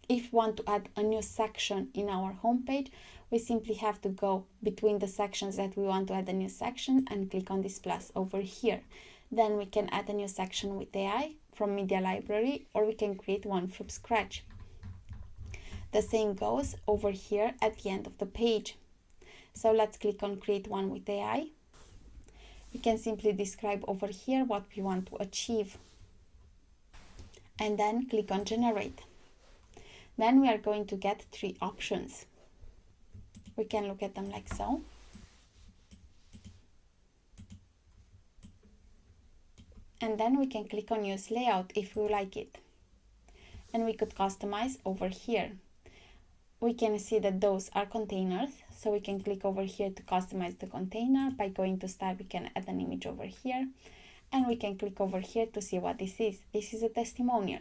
If we want to add a new section in our homepage, we simply have to go between the sections that we want to add a new section and click on this plus over here. Then we can add a new section with AI from media library, or we can create one from scratch. The same goes over here at the end of the page. So let's click on create one with AI. We can simply describe over here what we want to achieve. And then click on generate. Then we are going to get 3 options. We can look at them like so. And then we can click on use layout if we like it. And we could customize over here. We can see that those are containers, so we can click over here to customize the container. By going to style, we can add an image over here, and we can click over here to see what this is. This is a testimonial.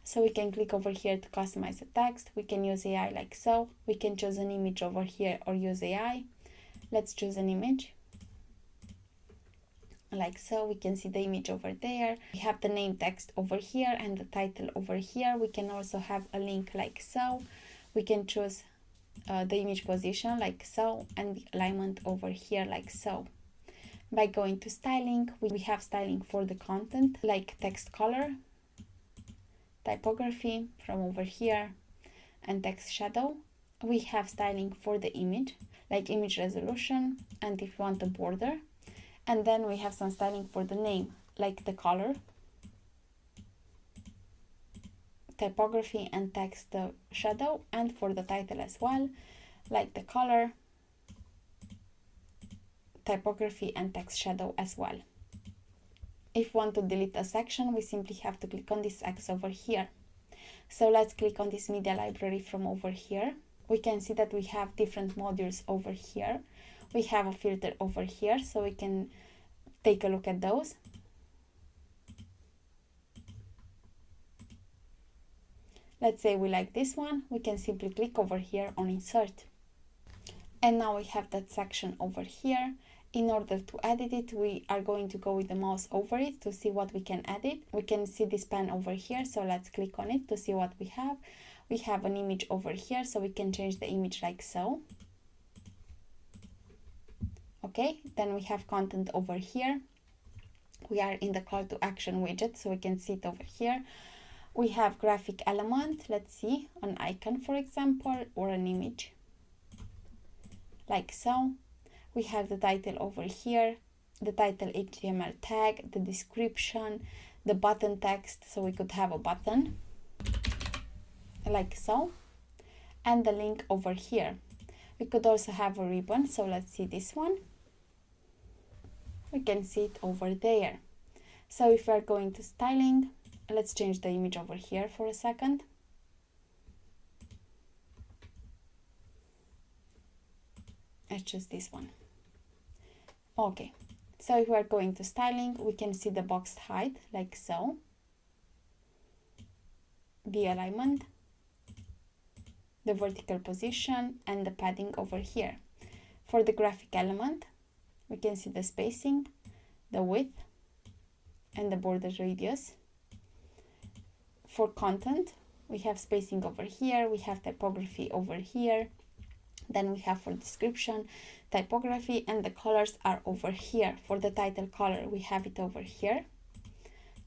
So we can click over here to customize the text. We can use AI like so. We can choose an image over here or use AI. Let's choose an image. Like so, we can see the image over there. We have the name text over here and the title over here. We can also have a link like so. We can choose the image position like so, and the alignment over here like so. By going to styling, we have styling for the content like text color, typography from over here, and text shadow. We have styling for the image like image resolution, and if you want a border. And then we have some styling for the name like the color, typography, and text shadow, and for the title as well, like the color, typography, and text shadow as well. If we want to delete a section, we simply have to click on this X over here. So let's click on this media library from over here. We can see that we have different modules over here. We have a filter over here, so we can take a look at those. Let's say we like this one, we can simply click over here on insert. And now we have that section over here. In order to edit it, we are going to go with the mouse over it to see what we can edit. We can see this pen over here, so let's click on it to see what we have. We have an image over here, so we can change the image like so. Okay, then we have content over here. We are in the call to action widget, so we can see it over here. We have graphic element, let's see, an icon for example, or an image, like so. We have the title over here, the title HTML tag, the description, the button text, so we could have a button, like so, and the link over here. We could also have a ribbon, so let's see this one. We can see it over there. So if we're going to styling, let's change the image over here for a second. Let's choose this one. Okay, so if we're going to styling, we can see the box height like so, the alignment, the vertical position, and the padding over here. For the graphic element, we can see the spacing, the width, and the border radius. For content, we have spacing over here, we have typography over here, then we have for description, typography, and the colors are over here. For the title color, we have it over here,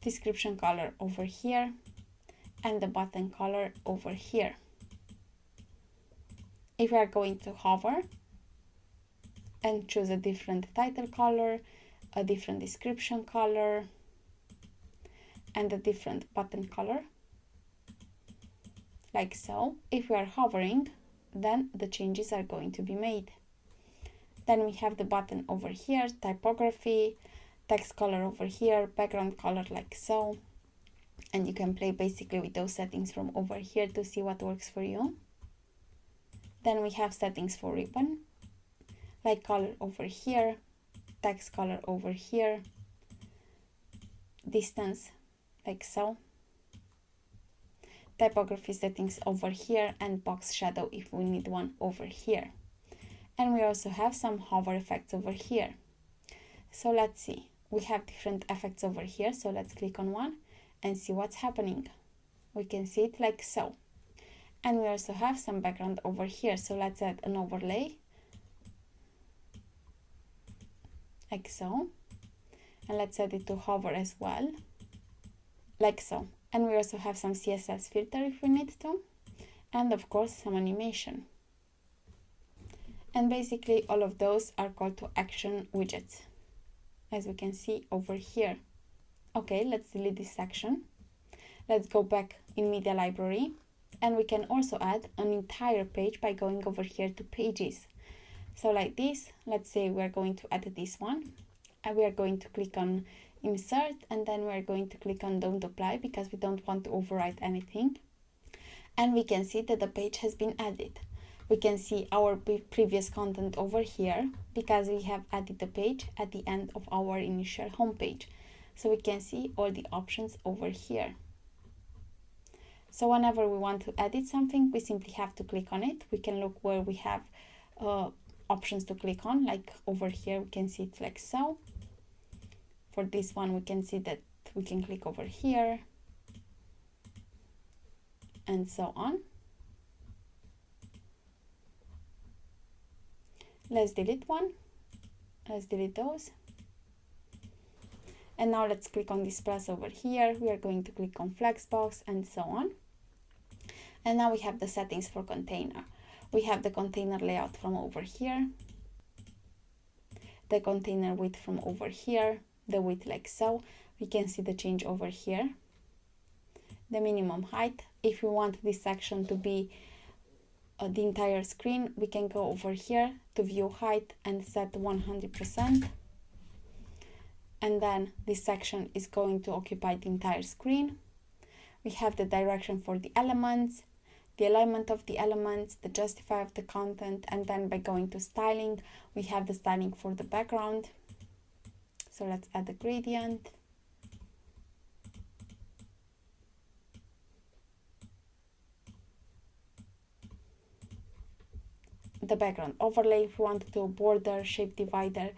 description color over here, and the button color over here. If we are going to hover and choose a different title color, a different description color, and a different button color, like so. If we are hovering, then the changes are going to be made. Then we have the button over here, typography, text color over here, background color like so. And you can play basically with those settings from over here to see what works for you. Then we have settings for ribbon, like color over here, text color over here, distance like so, typography settings over here, and box shadow if we need one over here. And we also have some hover effects over here. So let's see, we have different effects over here, so let's click on one and see what's happening. We can see it like so. And we also have some background over here, so let's add an overlay, like so. And let's set it to hover as well, like so. And we also have some CSS filter if we need to, and of course some animation. And basically all of those are call to action widgets, as we can see over here. Okay, let's delete this section. Let's go back in media library, and we can also add an entire page by going over here to pages. So like this, let's say we're going to add this one, and we are going to click on insert, and then we're going to click on don't apply because we don't want to overwrite anything. And we can see that the page has been added. We can see our previous content over here because we have added the page at the end of our initial homepage. So we can see all the options over here. So whenever we want to edit something, we simply have to click on it. We can look where we have options to click on, like over here we can see it like so. For this one we can see that we can click over here and so on. Let's delete one. Let's delete those. And now let's click on this plus over here. We are going to click on Flexbox and so on. And now we have the settings for container. We have the container layout from over here, the container width from over here, the width like so. We can see the change over here. The minimum height. If we want this section to be the entire screen, we can go over here to view height and set 100%. And then this section is going to occupy the entire screen. We have the direction for the elements, the alignment of the elements, the justify of the content, and then by going to styling, we have the styling for the background. So let's add a gradient. The background overlay if we want to do border, shape divider,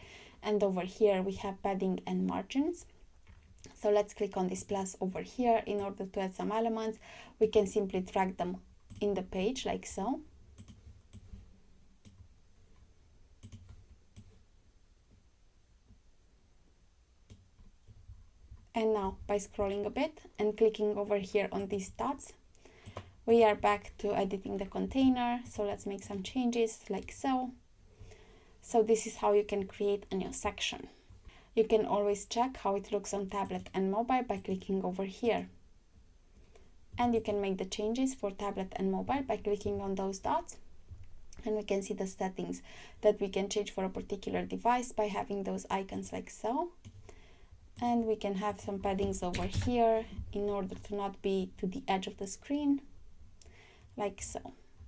and over here we have padding and margins. So let's click on this plus over here. In order to add some elements, we can simply drag them in the page like so. And now by scrolling a bit and clicking over here on these dots, we are back to editing the container. So let's make some changes like so. So this is how you can create a new section. You can always check how it looks on tablet and mobile by clicking over here. And you can make the changes for tablet and mobile by clicking on those dots. And we can see the settings that we can change for a particular device by having those icons like so. And we can have some paddings over here in order to not be to the edge of the screen, like so.